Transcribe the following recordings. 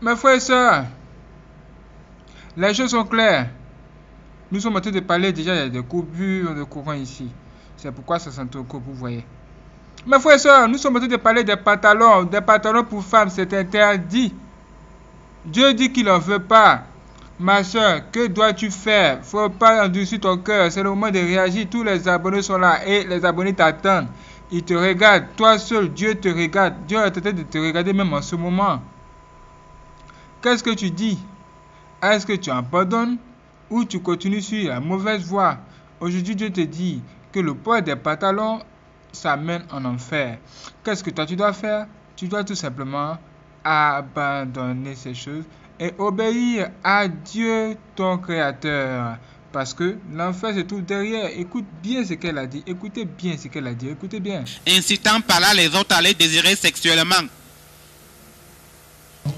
Mes frères et sœurs, les choses sont claires. Nous sommes en train de parler déjà, il y a des coupures de courant ici. C'est pourquoi ça s'entrecoupe, vous voyez. Mes frères et sœurs, nous sommes en train de parler des pantalons pour femmes, c'est interdit. Dieu dit qu'il n'en veut pas. Ma soeur, que dois-tu faire? Faut pas endurcir ton cœur, c'est le moment de réagir. Tous les abonnés sont là et les abonnés t'attendent. Ils te regardent, toi seul, Dieu te regarde. Dieu est en train de te regarder même en ce moment. Qu'est-ce que tu dis? Est-ce que tu abandonnes ou tu continues sur la mauvaise voie? Aujourd'hui, Dieu te dit que le poids des pantalons, ça mène en enfer. Qu'est-ce que toi tu dois faire? Tu dois tout simplement abandonner ces choses et obéir à Dieu ton créateur, parce que l'enfer se trouve derrière. Écoute bien ce qu'elle a dit, écoutez bien ce qu'elle a dit, écoutez bien. Incitant par là les autres à les désirer sexuellement.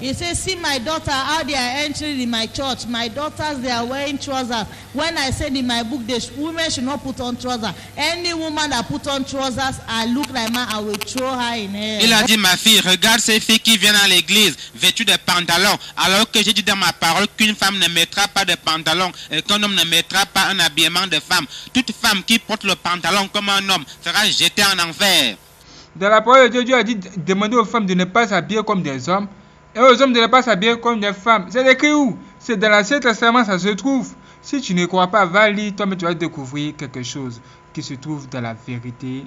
He says, see my daughter, how they are entering in my church. My daughters, they are wearing trousers. When I said in my book, women should not put on trousers. Any woman that put on trousers, I look like man, I will throw her in hell. Il a dit, ma fille, regarde ces filles qui viennent à l'église vêtues de pantalons, alors que j'ai dit dans ma parole qu'une femme ne mettra pas de pantalon et qu'un homme ne mettra pas un habillement de femme. Toute femme qui porte le pantalon comme un homme sera jetée en enfer. Dans la parole de Dieu, Dieu a dit, demandez aux femmes de ne pas s'habiller comme des hommes et aux hommes de ne pas s'habiller comme des femmes. C'est écrit où? C'est dans l'Ancien Testament, ça se trouve. Si tu ne crois pas, va lire, toi-même tu vas découvrir quelque chose qui se trouve dans la vérité,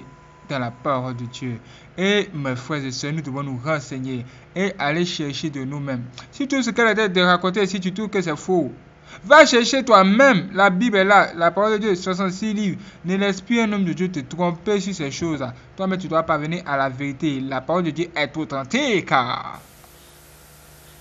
dans la parole de Dieu. Et mes frères et sœurs, nous devons nous renseigner et aller chercher de nous-mêmes. Si tout ce qu'elle a dit de raconter, si tu trouves que c'est faux, va chercher toi-même. La Bible est là, la parole de Dieu, 66 livres. Ne laisse plus un homme de Dieu te tromper sur ces choses. Toi-même tu dois parvenir à la vérité. La parole de Dieu est authentique.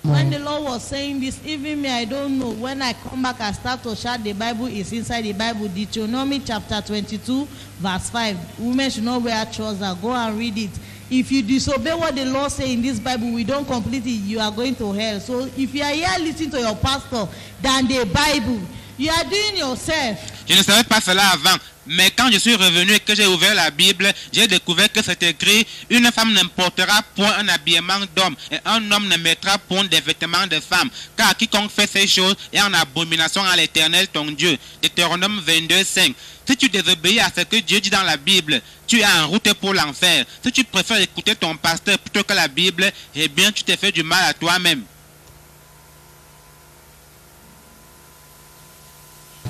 When the Lord was saying this, even me, I don't know. When I come back, I start to shout, the Bible is inside the Bible. Deuteronomy chapter 22, verse 5. Women should not wear trousers. Go and read it. If you disobey what the Lord says in this Bible, we don't complete it, you are going to hell. So if you are here listening to your pastor than the Bible, you are doing yourself. Je ne savais pas cela avant, mais quand je suis revenu et que j'ai ouvert la Bible, j'ai découvert que c'est écrit: une femme ne portera point un habillement d'homme et un homme ne mettra point des vêtements de femme, car quiconque fait ces choses est en abomination à l'Éternel ton Dieu. Deutéronome 22, 5. Si tu désobéis à ce que Dieu dit dans la Bible, tu es en route pour l'enfer. Si tu préfères écouter ton pasteur plutôt que la Bible, eh bien tu t'es fait du mal à toi-même.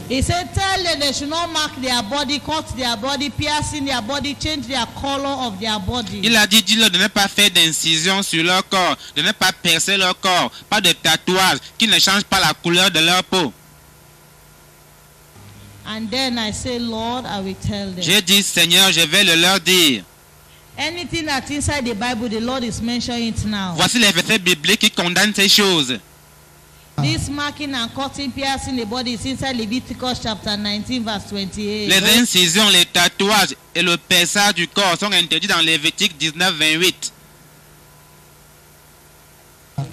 He said, tell them they should not mark their body, cut their body, piercing their body, change their color of their body. Il a dit, dis-leur de ne pas faire d'incision sur leur corps, de ne pas percer leur corps, pas de tatouage, qui ne changent pas la couleur de leur peau. And then I say, Lord, I will tell them. J'ai dit, Seigneur, je vais le leur dire. Anything that's inside the Bible, the Lord is mentioning it now. Voici les versets bibliques qui condamnent ces choses. This marking and cutting, piercing the body is inside Leviticus chapter 19, verse 28. Les incisions, les tatouages et le perçage du corps sont interdits dans Lévitique 19, 28.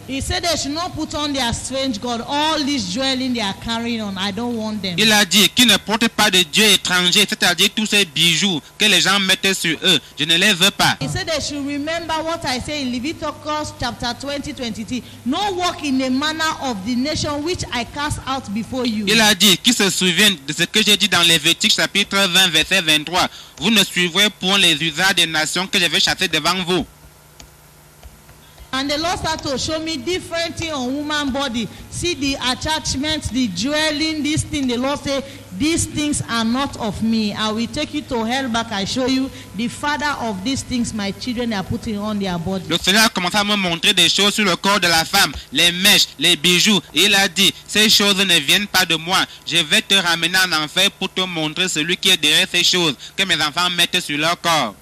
He said they should not put on their strange God. All this dwelling they are carrying on, I don't want them. Il a dit qu'ils ne portent pas de dieu étranger, c'est-à-dire tous ces bijoux que les gens mettent sur eux. Je ne les veux pas. He said they should remember what I say in Leviticus chapter 20, 23. No walk in the manner of the nation which I cast out before you. Il a dit qu'ils se souviennent de ce que j'ai dit dans Lévitique chapitre 20, verset 23. Vous ne suivrez point les usages des nations que je vais chasser devant vous. And the Lord started to show me different things on woman body. See the attachments, the dwelling, this thing. The Lord said, these things are not of me. I will take you to hell back. I show you the father of these things my children are putting on their body. Le Seigneur a commencé à me montrer des choses sur le corps de la femme, les mèches, les bijoux. Et il a dit, ces choses ne viennent pas de moi. Je vais te ramener en enfer pour te montrer celui qui est derrière ces choses que mes enfants mettent sur leur corps.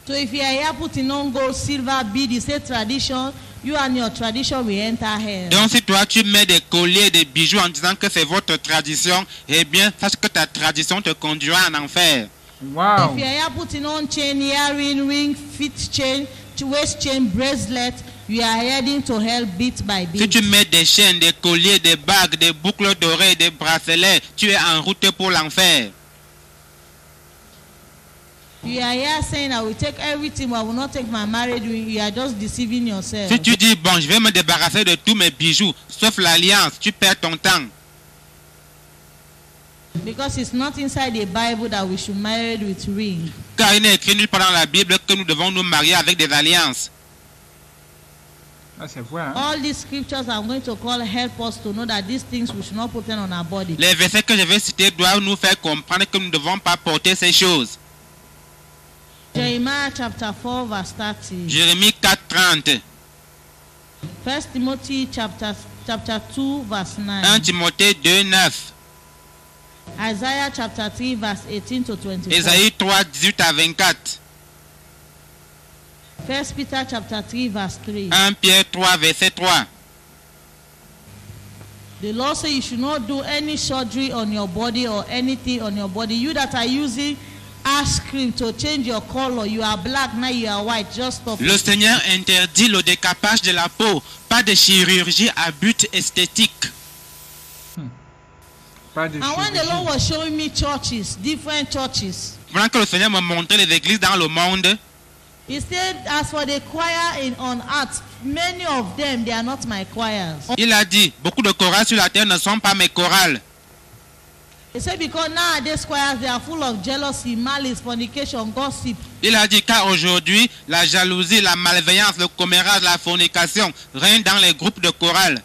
So if you are here putting on gold, silver, bead, you say tradition, you and your tradition will enter hell. Donc si toi tu mets des colliers, des bijoux en disant que c'est votre tradition, eh bien sache que ta tradition te conduira en enfer. Wow. If you are here putting on chain, earring, ring, feet chain, waist chain, bracelet, you are heading to hell bit by bit. Si tu mets des chaînes, des colliers, des bagues, des boucles d'oreilles, des bracelets, tu es en route pour l'enfer. You are here saying I will take everything, but I will not take my marriage ring. You are just deceiving yourself. Si tu dis, bon, je vais me débarrasser de tous mes bijoux, sauf l'alliance, tu perds ton temps. Because it's not inside the Bible that we should marry with ring. Car il n'est écrit nulle part dans la Bible que nous devons nous marier avec des alliances. Ah, c'est vrai, hein? All these scriptures I'm going to call help us to know that these things we should not put on our body. Les versets que je vais citer doivent nous faire comprendre que nous ne devons pas porter ces choses. Jeremiah chapter 4 verse 30. Jérémie 4:30. 1 Timothy chapter 2 verse 9. 1 Timothée 2:9. Isaiah chapter 3 verse 18 to 24. Ésaïe 3:18 à 24. 1 Peter chapter 3 verse 3. 1 Pierre 3 verset 3. The Lord says you should not do any surgery on your body or anything on your body. You that are using ash cream to change your color, you are black, now you are white, just stop. Le Seigneur interdit le décapage de la peau, pas de chirurgie à but esthétique. Pas de And when the chirurgie. Lord was showing me churches, different churches, Pendant que le Seigneur me montrait les églises dans le monde, He said, as for the choir on earth, many of them, they are not my choirs. il a dit, beaucoup de chorales sur la terre ne sont pas mes chorales. He said, because nowadays choirs, they are full of jealousy, malice, fornication, gossip. Il a dit, car aujourd'hui, la jalousie, la malveillance, le commérage, la fornication règnent dans les groupes de chorales.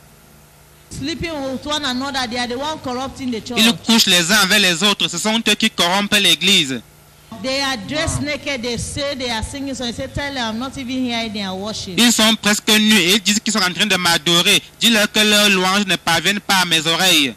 Sleeping with one another, they are the one corrupting the church. Ils couchent les uns avec les autres, ce sont eux qui corrompent l'église. They are dressed naked, they say they are singing, so he said, tell them I'm not even hearing their worship. Ils sont presque nus et ils disent qu'ils sont en train de m'adorer. Dis-leur que leurs louanges ne parviennent pas à mes oreilles.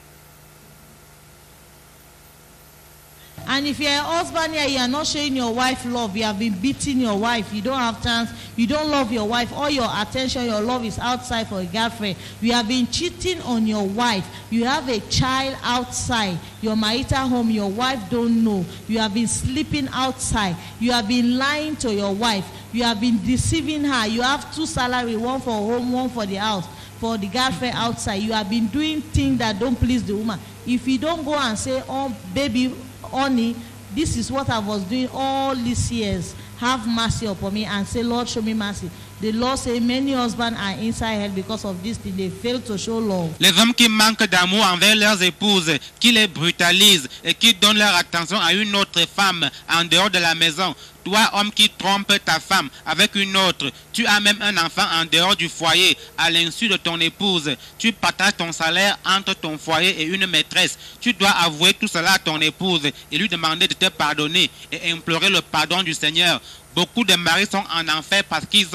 And if you're a husband here, you are not showing your wife love, you have been beating your wife, you don't have chance, you don't love your wife, all your attention, your love is outside for a girlfriend. You have been cheating on your wife, you have a child outside, your marital home, your wife don't know, you have been sleeping outside, you have been lying to your wife, you have been deceiving her, you have two salaries, one for home, one for the house, for the girlfriend outside. You have been doing things that don't please the woman. If you don't go and say, oh baby, honey, this is what I was doing all these years, have mercy upon me, and say, Lord, show me mercy. The Lord say many husbands are inside hell because of this thing. They fail to show love. Les hommes qui manquent d'amour envers leurs épouses, qui les brutalisent et qui donnent leur attention à une autre femme en dehors de la maison. Toi, homme qui trompe ta femme avec une autre, tu as même un enfant en dehors du foyer, à l'insu de ton épouse. Tu partages ton salaire entre ton foyer et une maîtresse. Tu dois avouer tout cela à ton épouse et lui demander de te pardonner et implorer le pardon du Seigneur. Beaucoup de maris sont en enfer parce qu'ils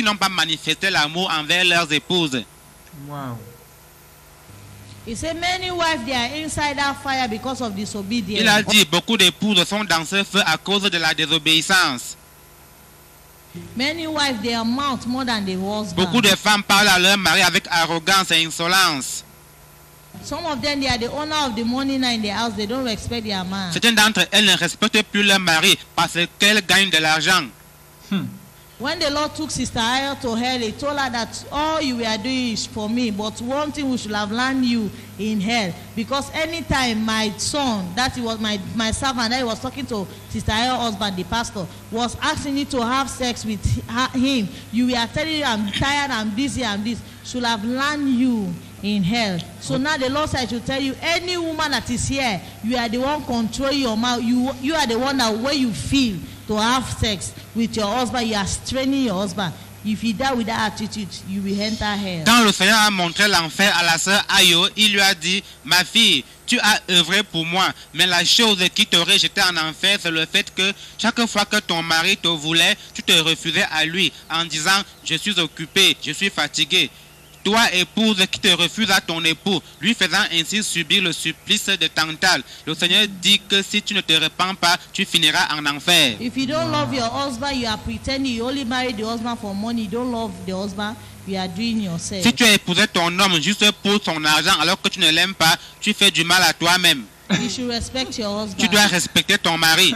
n'ont pas manifesté l'amour envers leurs épouses. Wow. He said many wives, they are inside that fire because of disobedience. Il a dit, beaucoup d'épouses sont dans ce feu à cause de la désobéissance. Many wives, they are mouth more than the husband. Beaucoup de femmes parlent à leur mari avec arrogance et insolence. Some of them, they are the owner of the money now in the house. They don't respect their man. Certaines d'entre elles ne respectent plus leur mari parce qu'elles gagnent de l'argent. When the Lord took Sister Aya to hell, he told her that all you were doing is for me, but one thing we should have learned you in hell. Because anytime my son, that he was my servant, that he was talking to Sister Aya's husband, the pastor, was asking you to have sex with him, you were telling him, I'm tired, I'm busy, I'm this, should have learned you in hell. So now the Lord said, I should tell you, any woman that is here, you are the one controlling your mouth. You are the one that when you feel to have sex with your husband, you are straining your husband. If you die with that attitude, you will enter hell. Quand le Seigneur a montré l'enfer à la sœur Ayo, il lui a dit, ma fille, tu as œuvré pour moi, mais la chose qui t'aurait jeté en enfer, c'est le fait que chaque fois que ton mari te voulait, tu te refusais à lui en disant, je suis occupé, je suis fatigué. Toi, épouse qui te refuse à ton époux, lui faisant ainsi subir le supplice de Tantale. Le Seigneur dit que si tu ne te repens pas, tu finiras en enfer. If you don't love your husband, you are pretending you only marry the husband for money. You don't love the husband, you are doing yourself. Si tu as épousé ton homme juste pour son argent alors que tu ne l'aimes pas, tu fais du mal à toi-même. You should respect your husband. Tu dois respecter ton mari.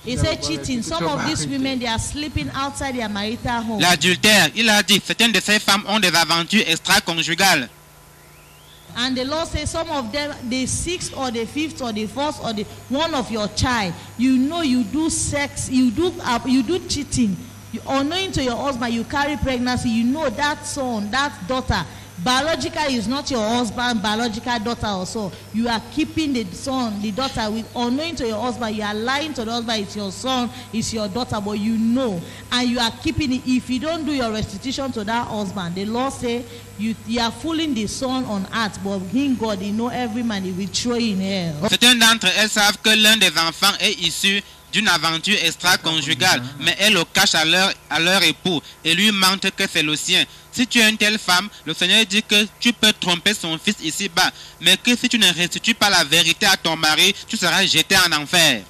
He said cheating. Some of these women, they are sleeping outside their marital home. L'adultère, il a dit, certaines de ces femmes ont des aventures extra-conjugales. And the Lord says some of them, the 6th or the 5th or the 4th or the one of your child, you know you do sex, you do cheating. Unknowing to your husband, you carry pregnancy, you know that son, that daughter, biologically is not your husband, biological daughter also. You are keeping the son, the daughter, with unknowing to your husband, you are lying to the husband, it's your son, it's your daughter, but you know, and you are keeping it. If you don't do your restitution to that husband, the Lord say you are fooling the son on earth, but him God, he know every man, he will throw in hell. Certains d'entre elles savent que l'un des enfants est issu d'une aventure extra-conjugale, mais elles le cachent à leur époux et lui mentent que c'est le sien. Si tu es une telle femme, le Seigneur dit que tu peux tromper son fils ici-bas, mais que si tu ne restitues pas la vérité à ton mari, tu seras jeté en enfer.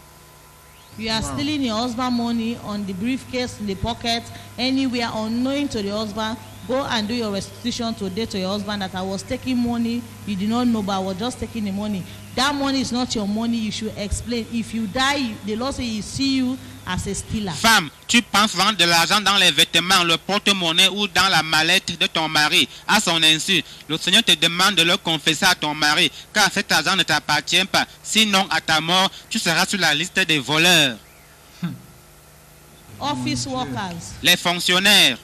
You are stealing your husband money on the briefcase, in the pocket, anywhere, unknowing to the husband. Go and do your restitution today to your husband that I was taking money, you did not know, but I was just taking the money. That money is not your money, you should explain. If you die, the Lord says he see you as a stealer. Femme, tu penses vendre de l'argent dans les vêtements, le porte-monnaie ou dans la mallette de ton mari à son insu. Le Seigneur te demande de le confesser à ton mari, car cet argent ne t'appartient pas. Sinon, à ta mort, tu seras sur la liste des voleurs. Office workers. Les fonctionnaires.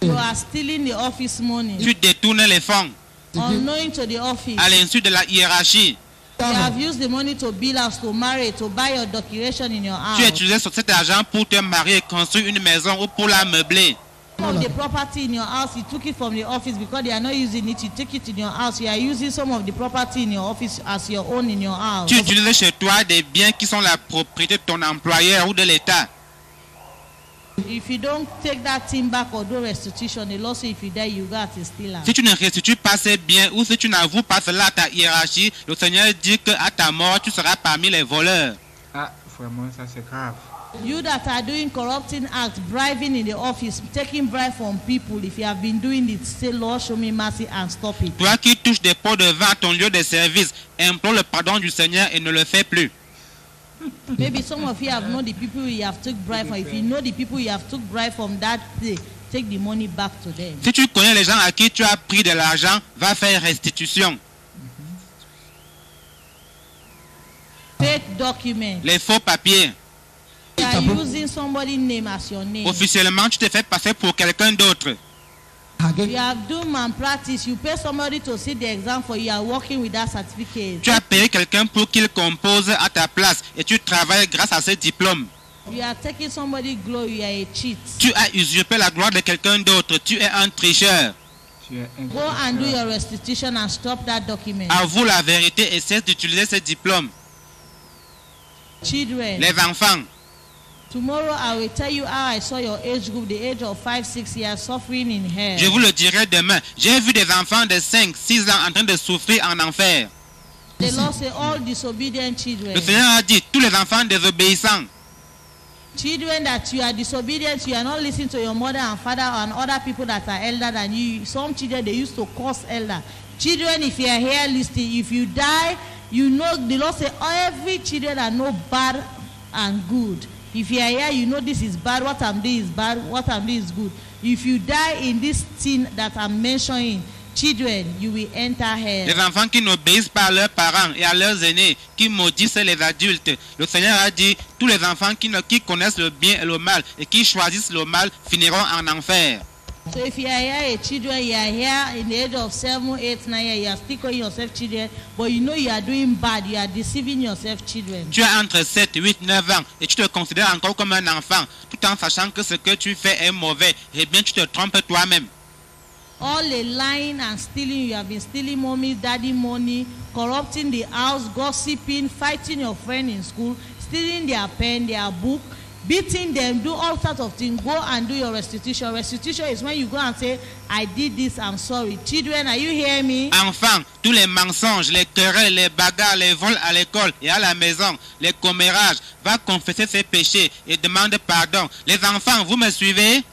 You are stealing the office money. Tu détournes les fonds. Unknowing to the office. À l'insu de la hiérarchie. You have used the money to build house, to marry, to buy your decoration in your house. Tu as utilisé cet argent pour te marier, construire une maison ou pour la meubler. Some of the property in your house, you took it from the office because they are not using it. You take it in your house. You are using some of the property in your office as your own in your house. Tu utilises chez toi des biens qui sont la propriété de ton employeur ou de l'État. If you don't take that thing back or do restitution, the Lord says if you die, you got to steal. Si tu ne restitues pas ces biens ou si tu n'avoues pas cela à ta hiérarchie, le Seigneur dit qu'à ta mort, tu seras parmi les voleurs. Ah, vraiment, ça c'est grave. You that are doing corrupting acts, bribing in the office, taking bribe from people, if you have been doing it, say, Lord, show me mercy and stop it. Toi qui touches des pots de vin à ton lieu de service, implore le pardon du Seigneur et ne le fais plus. Maybe some of you have known the people you have took bribe from. If you know the people you have took bribe from that day, take the money back to them. Si tu connais les gens à qui tu as pris de l'argent, va faire restitution. Fake documents. Les faux papiers. You are using somebody's name as your name. Officiellement, tu te fais passer pour quelqu'un d'autre. You have done malpractice. You pay somebody to sit the exam for you. You are working with that certificate. Tu as payé quelqu'un pour qu'il compose à ta place et tu travailles grâce à ce diplôme. You are taking somebody's glory. You are a cheat. Tu as usurpé la gloire de quelqu'un d'autre. Tu es un tricheur. Go and do your restitution and stop that document. Avoue la vérité et cesse d'utiliser ce diplôme. Children. Les enfants. Tomorrow I will tell you how I saw your age group, the age of 5-6 years, suffering in hell. Je vous le dirai demain. J'ai vu des enfants de 5-6 ans en train de souffrir en enfer. The Lord said all disobedient children. Le Seigneur a dit tous les enfants désobéissants. Children that you are disobedient, you are not listening to your mother and father and other people that are elder than you. Some children, they used to curse elder. Children, if you are here listening, if you die, you know the Lord said every children are know bad and good. If you are here, you know this is bad, what I'm doing is bad, what I'm doing is good. If you die in this thing that I'm mentioning, children, you will enter hell. Les enfants qui n'obéissent pas à leurs parents et à leurs aînés, qui maudissent les adultes. Le Seigneur a dit, tous les enfants qui connaissent le bien et le mal et qui choisissent le mal finiront en enfer. So if you are here, children, you are here in the age of 7, 8, 9 years, you are still calling yourself children, but you know you are doing bad, you are deceiving yourself, children. Tu as entre 7, 8, 9 ans et tu te considères encore comme un enfant, tout en sachant que ce que tu fais est mauvais, et bien tu te trompes toi-même. All the lying and stealing, you have been stealing mommy, daddy money, corrupting the house, gossiping, fighting your friend in school, stealing their pen, their book, beating them, do all sorts of things. Go and do your restitution. Restitution is when you go and say, I did this, I'm sorry. Children, are you hearing me? Enfants, tous les mensonges, les querelles, les bagarres, les vols à l'école et à la maison, les commérages, va confesser ses péchés et demande pardon. Les enfants, vous me suivez?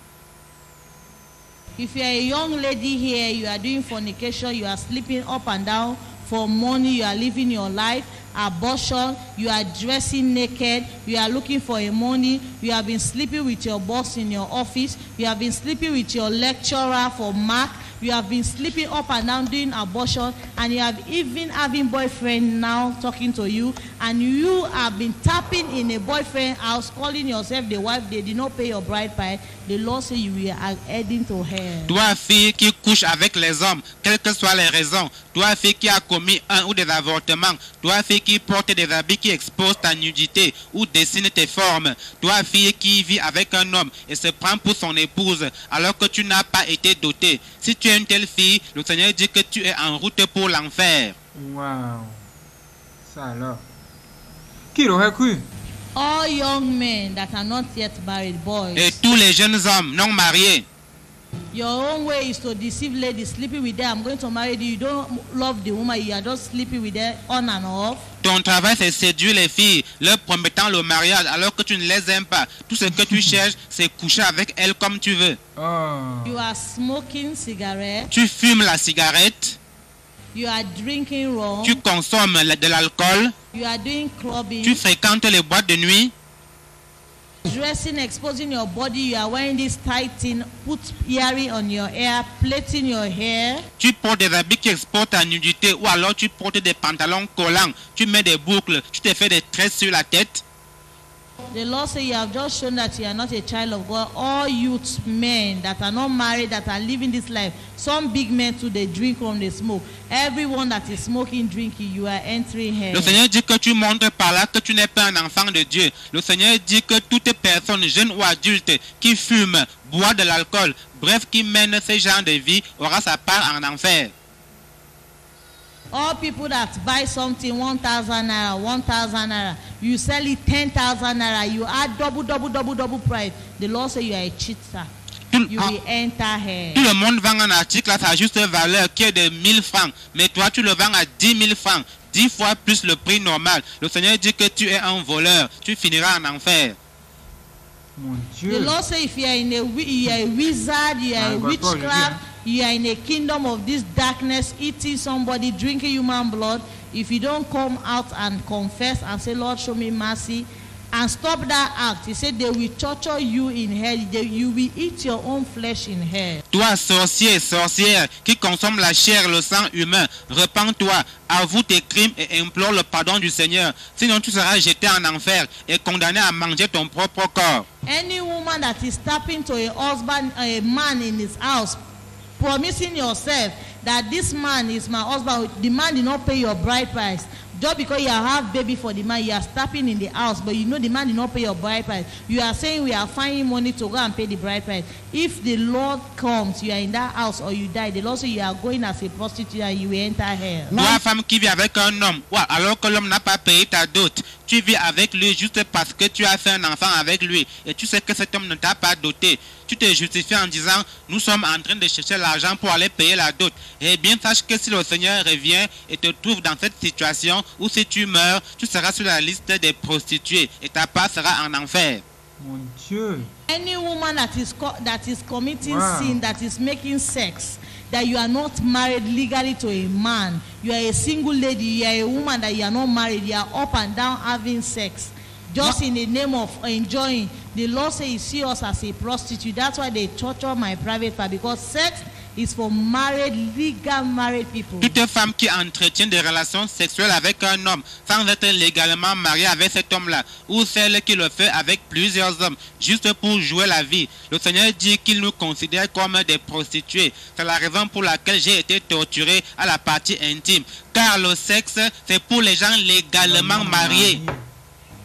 If you are a young lady here, you are doing fornication, you are sleeping up and down for money, you are living your life, abortion, you are dressing naked, you are looking for a money, you have been sleeping with your boss in your office, you have been sleeping with your lecturer for mark, You have been sleeping up and down doing abortion, and you have even having boyfriend now talking to you, and you have been tapping in a boyfriend house, calling yourself the wife. They did not pay your bride price. The Lord say you are heading to hell. Toi, fille qui couche avec les hommes, quelles que soient les raisons. Toi, fille qui a commis un ou des avortements. Toi, fille qui porte des habits qui exposent ta nudité ou dessine tes formes. Toi, fille qui vit avec un homme et se prend pour son épouse alors que tu n'as pas été dotée. Si tu es une telle fille, le Seigneur dit que tu es en route pour l'enfer. Waouh. Ça alors. Qui l'aurait cru? All young men that are not yet married, boys. Et tous les jeunes hommes non mariés. Your own way is to deceive ladies, sleeping with them. I'm going to marry you. You don't love the woman. You are just sleeping with them on and off. Ton travail, c'est séduire les filles, leur promettant le mariage alors que tu ne les aimes pas. Tout ce que tu cherches, c'est coucher avec elles comme tu veux. Oh. You are smoking cigarettes. Tu fumes la cigarette. You are drinking rum. Tu consommes de l'alcool. You are doing clubbing. Tu fréquentes les boîtes de nuit. Dressing, exposing your body. You are wearing this tight thing. Put earring on your hair. Plaiting your hair. Tu portes des habits qui exposent ta nudité ou alors tu portes des pantalons collants. Tu mets des boucles. Tu te fais des tresses sur la tête. The Lord says you have just shown that you are not a child of God. All youth men that are not married, that are living this life. Some big men too, they drink rum, they smoke. Everyone that is smoking, drinking, you are entering hell. Le Seigneur dit que tu montres par là que tu n'es pas un enfant de Dieu. Le Seigneur dit que toute personne, jeune ou adulte, qui fume, boit de l'alcool, bref, qui mène ce genre de vie, aura sa part en enfer. All people that buy something 1,000 naira, 1,000 naira, you sell it 10,000 naira, you add double price. The Lord say you are a cheater. You will enter hell. Tout le monde vend un article à sa juste valeur qui est de 1000 francs, mais toi tu le vends à 10 000 francs, 10 fois plus le prix normal. Le Seigneur dit que tu es un voleur, tu finiras en enfer. Mon Dieu. The Lord say if you are a wizard, you are a witchcraft, you are in a kingdom of this darkness, eating somebody, drinking human blood. If you don't come out and confess and say, Lord, show me mercy, and stop that act, he said they will torture you in hell. You will eat your own flesh in hell. Toi, sorcier, sorcière, qui consomme la chair, le sang humain, repens-toi, avoue tes crimes et implore le pardon du Seigneur. Sinon, tu seras jeté en enfer et condamné à manger ton propre corps. Any woman that is tapping to a husband, a man in his house, promising yourself that this man is my husband, the man did not pay your bride price. Just because you have baby for the man, you are stepping in the house, but you know the man did not pay your bride price. You are saying we are finding money to go and pay the bride price. If the Lord comes, you are in that house or you die, the Lord says you are going as a prostitute and you will enter hell. Toi, femme qui vit avec un homme, alors que l'homme n'a pas payé ta dot, tu vis avec lui juste parce que tu as fait un enfant avec lui et tu sais que cet homme ne t'a pas doté. Tu te justifies en disant, nous sommes en train de chercher l'argent pour aller payer la dot. Eh bien, sache que si le Seigneur revient et te trouve dans cette situation où si tu meurs, tu seras sur la liste des prostituées et ta part sera en enfer. Mon Dieu. Any woman that is committing Wow. sin, that is making sex, that you are not married legally to a man, you are a single lady, you are a woman that you are not married, you are up and down having sex, just in the name of enjoying. The Lord says he see us as a prostitute. That's why they torture my private part, because sex is for married, legal married people. Toute femme qui entretient des relations sexuelles avec un homme sans être légalement mariée avec cet homme-là, ou celle qui le fait avec plusieurs hommes, juste pour jouer la vie. Le Seigneur dit qu'il nous considère comme des prostituées. C'est la raison pour laquelle j'ai été torturé à la partie intime. Car le sexe, c'est pour les gens légalement mariés.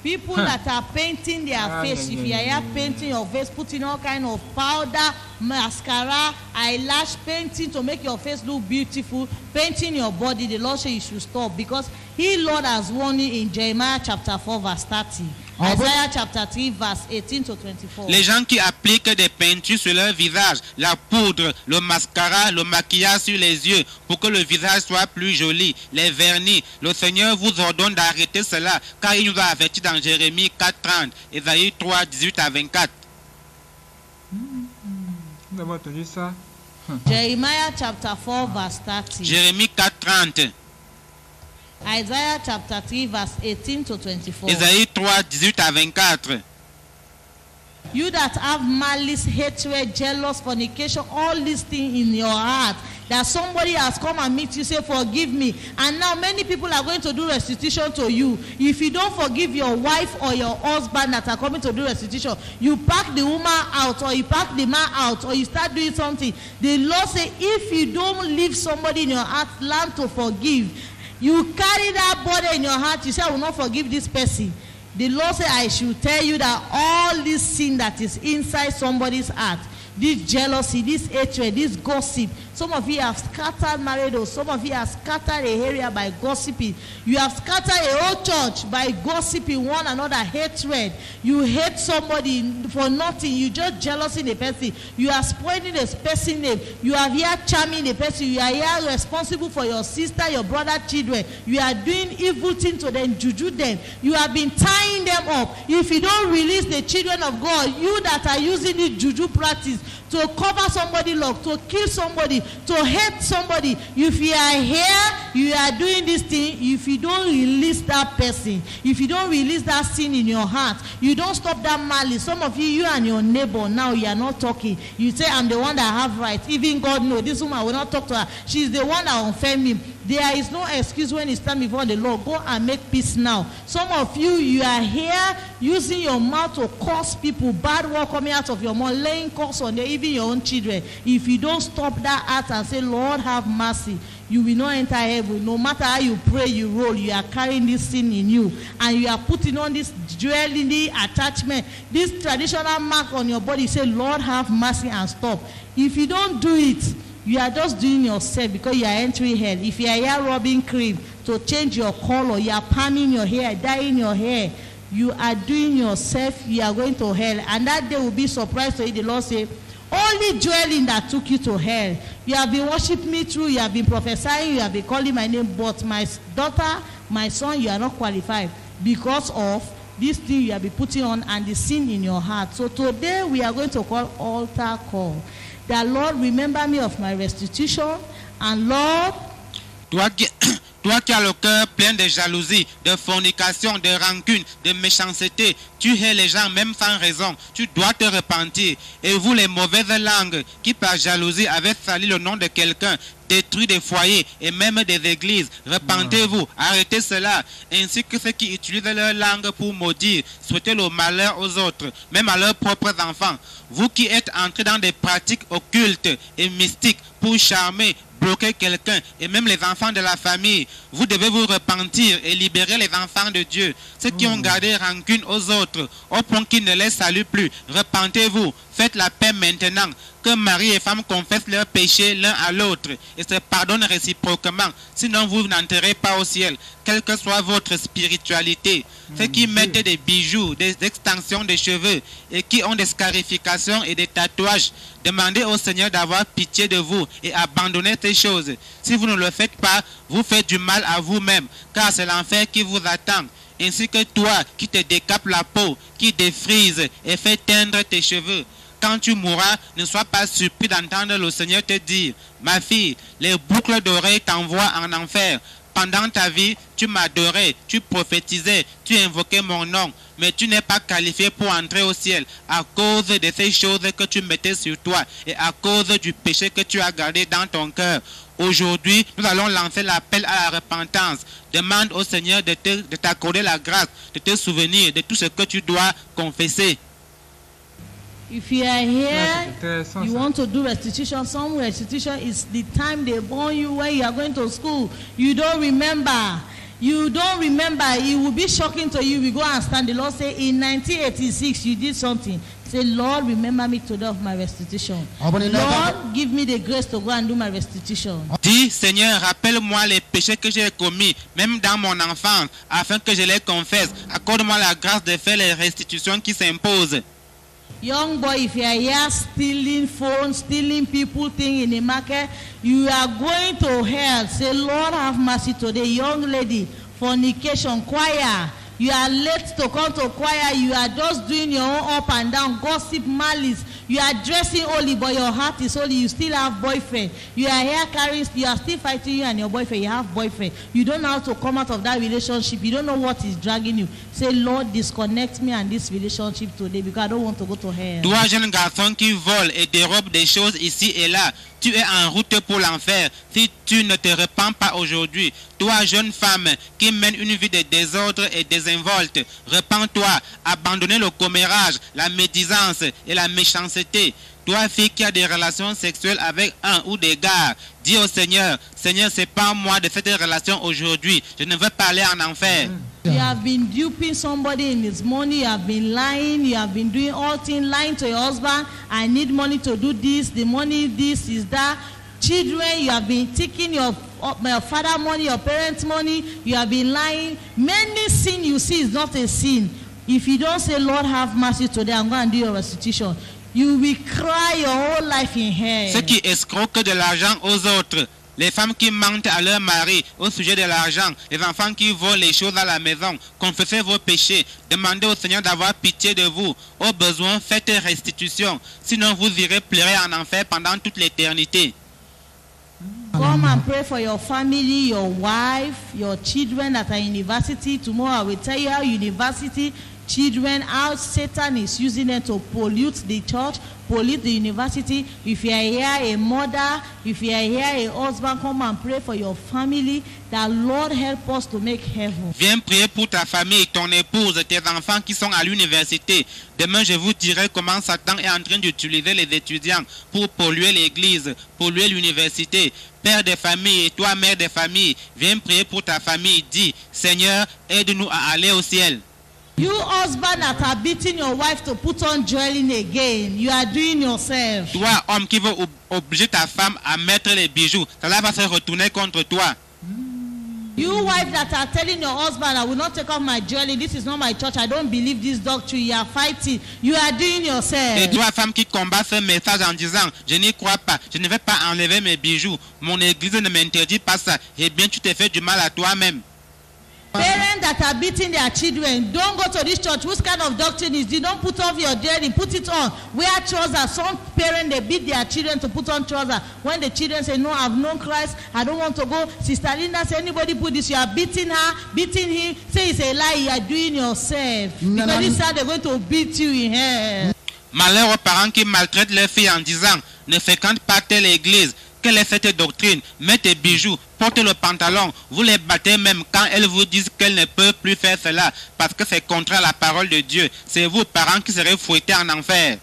People that are painting their face, if you are here painting your face, putting all kind of powder, mascara, eyelash, painting to make your face look beautiful, painting your body, the Lord says you should stop, because He, Lord, has warned you in Jeremiah chapter 4 verse 30. Isaiah chapter 3 verse 18 to 24. Les gens qui appliquent des peintures sur leur visage, la poudre, le mascara, le maquillage sur les yeux pour que le visage soit plus joli, les vernis, le Seigneur vous ordonne d'arrêter cela, car il nous a averti dans Jérémie 4:30, Ésaïe 3, 18 à 24. Vous avez entendu ça? Jeremiah chapter 4 verse 30. Jérémie 4:30. Isaiah chapter 3 verse 18 to 24. Ésaïe 3, 18 à 24. You that have malice, hatred, jealous, fornication, all these things in your heart, that somebody has come and meet you, say, forgive me. And now many people are going to do restitution to you. If you don't forgive your wife or your husband that are coming to do restitution, you pack the woman out, or you pack the man out, or you start doing something. The Lord say, if you don't leave somebody in your heart, learn to forgive. You carry that burden in your heart, you say, I will not forgive this person. The Lord said, I should tell you that all this sin that is inside somebody's heart, this jealousy, this hatred, this gossip, some of you have scattered marriage, some of you have scattered a area by gossiping. You have scattered a whole church by gossiping one another, hatred. You hate somebody for nothing. You just jealous in the person. You are spoiling the person's name. You are here charming the person. You are here responsible for your sister, your brother, children. You are doing evil things to them, juju them. You have been tying them up. If you don't release the children of God, you that are using this juju practice to cover somebody love, to kill somebody, to hate somebody. If you are here, you are doing this thing. If you don't release that person, if you don't release that sin in your heart, you don't stop that malice. Some of you and your neighbor, now you are not talking. You say, I'm the one that have rights. Even God knows this woman will not talk to her. She's the one that offend me. There is no excuse when you stand before the Lord. Go and make peace now. Some of you, you are here using your mouth to curse people, bad word coming out of your mouth, laying curse on them, even your own children. If you don't stop that act and say, Lord, have mercy, you will not enter heaven. No matter how you pray, you roll, you are carrying this sin in you. And you are putting on this jewelry attachment, this traditional mark on your body. Say, Lord, have mercy, and stop. If you don't do it, you are just doing yourself, because you are entering hell. If you are here rubbing cream to change your color, you are palming your hair, dyeing your hair, you are doing yourself, you are going to hell. And that day will be surprised to you. The Lord say, only dwelling that took you to hell. You have been worshiping me through, you have been prophesying, you have been calling my name, but my daughter, my son, you are not qualified because of this thing you have been putting on and the sin in your heart. So today we are going to call altar call. That, Lord, remember me of my restitution, and Lord, toi qui as le cœur plein de jalousie, de fornication, de rancune, de méchanceté, tu hais les gens même sans raison, tu dois te repentir. Et vous, les mauvaises langues, qui par jalousie avaient sali le nom de quelqu'un, détruit des foyers et même des églises, repentez-vous, arrêtez cela, ainsi que ceux qui utilisent leur langue pour maudire, souhaiter le malheur aux autres, même à leurs propres enfants. Vous qui êtes entrés dans des pratiques occultes et mystiques pour charmer, bloquer quelqu'un et même les enfants de la famille, vous devez vous repentir et libérer les enfants de Dieu. Ceux qui ont gardé rancune aux autres au point qu'ils ne les saluent plus, repentez-vous, faites la paix maintenant. Que mari et femme confessent leurs péchés l'un à l'autre et se pardonnent réciproquement, sinon vous n'entrerez pas au ciel, quelle que soit votre spiritualité. Ceux qui mettent des bijoux, des extensions de cheveux et qui ont des scarifications et des tatouages, demandez au Seigneur d'avoir pitié de vous et abandonnez ces choses. Si vous ne le faites pas, vous faites du mal à vous-même, car c'est l'enfer qui vous attend. Ainsi que toi qui te décapes la peau, qui défrise et fait teindre tes cheveux. Quand tu mourras, ne sois pas surpris d'entendre le Seigneur te dire, ma fille, les boucles d'oreilles t'envoient en enfer. Pendant ta vie, tu m'adorais, tu prophétisais, tu invoquais mon nom, mais tu n'es pas qualifié pour entrer au ciel à cause de ces choses que tu mettais sur toi et à cause du péché que tu as gardé dans ton cœur. Aujourd'hui, nous allons lancer l'appel à la repentance. Demande au Seigneur de t'accorder la grâce, de te souvenir de tout ce que tu dois confesser. if you are here, you want to do restitution. Some restitution is the time they born you, when you are going to school. You don't remember. You don't remember. It will be shocking to you. We go and stand. The Lord say, in 1986, you did something. Say, Lord, remember me today of my restitution. Lord, give me the grace to go and do my restitution. Dis, Seigneur, rappelle-moi les péchés que j'ai commis, même dans mon enfance, afin que je les confesse. Accorde-moi la grâce de faire les restitutions qui s'imposent. Young boy, if you are here stealing phones, stealing people things in the market, you are going to hell. Say, Lord, have mercy today. Young lady, fornication, choir. You are late to come to choir. You are just doing your own up and down, gossip, malice. You are dressing holy, but your heart is holy. You still have boyfriend. You are here carrying, you are still fighting you and your boyfriend. You have boyfriend. You don't know how to come out of that relationship. You don't know what is dragging you. Say, Lord, disconnect me and this relationship today because I don't want to go to hell. Toi, jeune garçon qui vole et dérobe des choses ici et là, tu es en route pour l'enfer si tu ne te repens pas aujourd'hui. Toi, jeune femme qui mène une vie de désordre et désinvolte, repens-toi, abandonnez le commérage, la médisance et la méchanceté. Toi, fille qui a des relations sexuelles avec un ou des gars, dis au Seigneur, Seigneur, sépare moi de cette relation aujourd'hui. Je ne veux pas aller en enfer. You have been duping somebody in his money, you have been lying, you have been doing all things, lying to your husband. I need money to do this, the money, this is that. Children, you have been taking your father money, your parents' money, you have been lying. Many sin you see is not a sin. If you don't say, Lord, have mercy today, I'm going to do your restitution. You will cry your whole life in hell. Ceux qui escroquent de l'argent aux autres, les femmes qui mentent à leur mari au sujet de l'argent, les enfants qui volent les choses à la maison, confessez vos péchés, demandez au Seigneur d'avoir pitié de vous. Au besoin, faites restitution, sinon vous irez pleurer en enfer pendant toute l'éternité. Come and pray for your family, your wife, your children that are in university. Tomorrow I will tell you how university children, how Satan is using them to pollute the church, pollute the university. If you are here a mother, if you are here a husband, come and pray for your family, that Lord help us to make heaven. Viens prier pour ta famille, ton épouse, tes enfants qui sont à l'université. Demain, je vous dirai comment Satan est en train d'utiliser les étudiants pour polluer l'église, polluer l'université. Père de famille et toi, mère de famille, viens prier pour ta famille. Dis, Seigneur, aide-nous à aller au ciel. You husband that are beating your wife to put on jewelry again, you are doing yourself. Toi, homme qui veut obliger ta femme à mettre les bijoux, cela va se retourner contre toi. You wife that are telling your husband, I will not take off my jewelry, this is not my church, I don't believe this doctrine, you are fighting, you are doing yourself. Et toi, femme qui combat ce message en disant, je n'y crois pas, je ne vais pas enlever mes bijoux, mon église ne m'interdit pas ça, eh bien tu te fais du mal à toi-même. Parents that are beating their children, don't go to this church. Which kind of doctrine is this? Don't put off your jewelry, put it on. Wear trousers. Some parents, they beat their children to put on trousers. When the children say, no, I've known Christ, I don't want to go. Sister Linda say, anybody put this, you are beating her, beating him. Say it's a lie, you are doing yourself. Because this time they're going to beat you in hell. Malheur aux parents qui maltraitent leurs filles en disant, ne fréquente pas telle église. Quelle est cette doctrine? Mets tes bijoux, porte le pantalon. Vous les battez même quand elles vous disent qu'elles ne peuvent plus faire cela parce que c'est contraire à la parole de Dieu. C'est vous, parents, qui serez fouettés en enfer.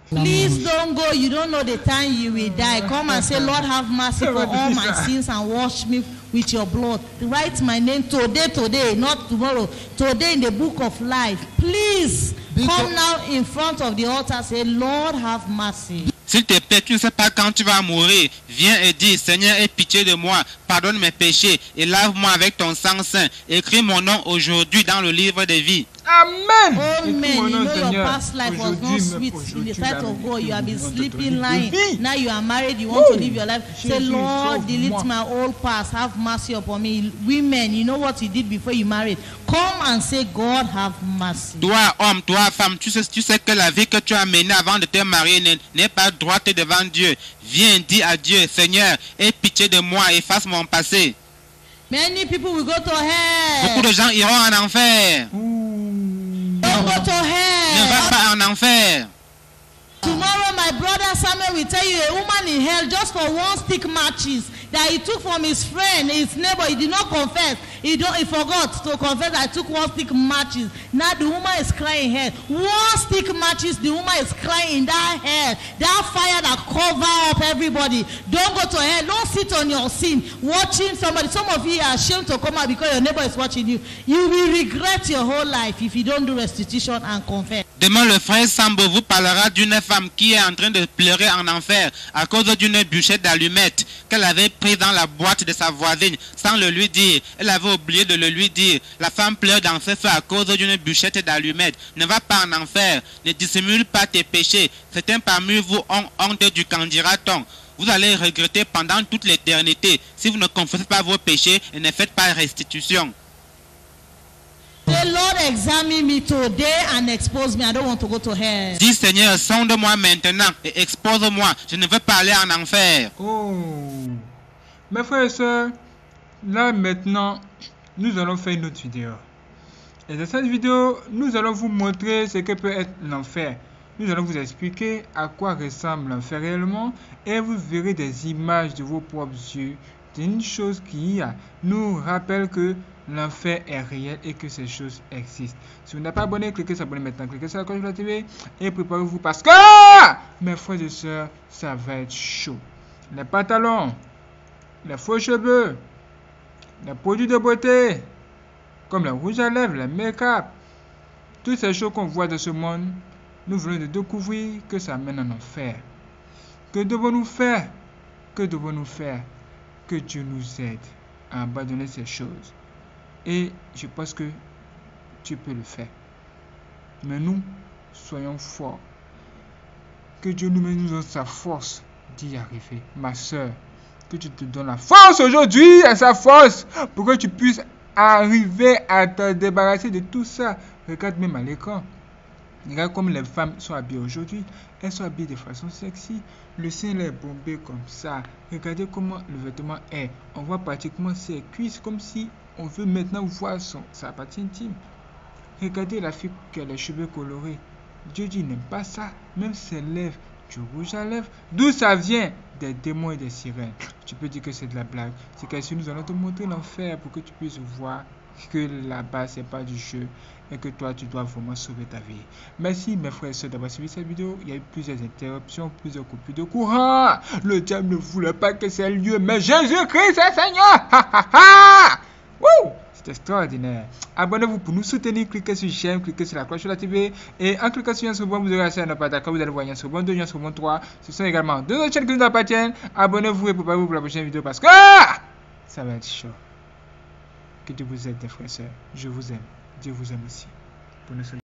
Please don't go. You don't know the time you will die. Come and say, Lord, have mercy for all my sins and wash me with your blood. Write my name today, not tomorrow. Today in the book of life. Please come now in front of the altar. Say, Lord, have mercy. S'il te plaît, tu ne sais pas quand tu vas mourir. Viens et dis, Seigneur, aie pitié de moi, pardonne mes péchés et lave-moi avec ton sang saint. Écris mon nom aujourd'hui dans le livre de vie. Amen. Oh man, you know your past life was not sweet in the sight of God. You have been sleeping, lying. Now you are married, you want to live your life. Say, Lord, delete my old past. Have mercy upon me. Women, you know what you did before you married. Come and say, God, have mercy. Toi, homme, toi, femme, tu sais que la vie que tu as menée avant de te marier n'est pas droite devant Dieu. Viens, dis à Dieu, Seigneur, aie pitié de moi, efface mon passé. Many people will go to hell. Beaucoup de gens iront en enfer. Don't go to Ne va hell. pas en enfer. Tomorrow, my brother Samuel will tell you a woman in hell just for one stick matches that he took from his friend, his neighbor. He did not confess. He forgot to confess. I took one stick matches. Now the woman is crying in hell. One stick matches. The woman is crying in that hell. That fire that cover up everybody. Don't go to hell. Don't sit on your sin watching somebody. Some of you are ashamed to come out because your neighbor is watching you. You will regret your whole life if you don't do restitution and confess. Demain, le frère Sambo vous parlera d'une femme qui est en train de pleurer en enfer à cause d'une bûchette d'allumettes qu'elle avait prise dans la boîte de sa voisine sans le lui dire. Elle avait oublié de le lui dire. La femme pleure dans ce feu à cause d'une bûchette d'allumettes. Ne va pas en enfer. Ne dissimule pas tes péchés. Certains parmi vous ont honte du qu'en dira-t-on. Vous allez regretter pendant toute l'éternité si vous ne confessez pas vos péchés et ne faites pas restitution. Say, Say, Lord, examine me today and expose me. I don't want to go to hell. Dis Seigneur, sonde-moi maintenant et expose-moi. Je ne veux pas aller en enfer. Oh, mes frères et sœurs, là maintenant, nous allons faire une autre vidéo. Et dans cette vidéo, nous allons vous montrer ce que peut être l'enfer. Nous allons vous expliquer à quoi ressemble l'enfer réellement et vous verrez des images de vos propres yeux d'une chose qui nous rappelle que l'enfer est réel et que ces choses existent. Si vous n'êtes pas abonné, cliquez sur abonner maintenant, cliquez sur la cloche de la TV et préparez-vous parce que, mes frères et sœurs, ça va être chaud. Les pantalons, les faux cheveux, les produits de beauté, comme le rouge à lèvres, le make-up, toutes ces choses qu'on voit dans ce monde, nous venons de découvrir que ça mène en enfer. Que devons-nous faire? Que devons-nous faire? Que Dieu nous aide à abandonner ces choses. Et je pense que tu peux le faire. Mais nous, soyons forts. Que Dieu nous donne sa force d'y arriver. Ma soeur, que tu te donnes la force aujourd'hui, à sa force, pour que tu puisses arriver à te débarrasser de tout ça. Regarde même à l'écran. Regarde comme les femmes sont habillées aujourd'hui. Elles sont habillées de façon sexy. Le sein est bombé comme ça. Regardez comment le vêtement est. On voit pratiquement ses cuisses comme si on veut maintenant voir sa partie intime. Regardez la fille qui a les cheveux colorés. Dieu dit n'aime pas ça. Même ses lèvres, du rouge à lèvres. D'où ça vient? Des démons et des sirènes. Tu peux dire que c'est de la blague. C'est qu'ici nous allons te montrer l'enfer pour que tu puisses voir que là-bas c'est pas du jeu et que toi tu dois vraiment sauver ta vie. Merci mes frères et sœurs d'avoir suivi cette vidéo. Il y a eu plusieurs interruptions, plusieurs coupures de courant. Le diable ne voulait pas que ça ait lieu, mais Jésus-Christ est Seigneur. Wouh! C'est extraordinaire. Abonnez-vous pour nous soutenir. Cliquez sur j'aime, cliquez sur la cloche de la TV. Et en cliquant sur un second, vous aurez accès à nos partages. Quand vous allez voir un second 2, un second 3. Ce sont également deux autres chaînes qui nous appartiennent. Abonnez-vous et préparez-vous pour la prochaine vidéo parce que ça va être chaud. Que Dieu vous aide, mes frères et sœurs. Je vous aime. Dieu vous aime aussi. Bonne soirée.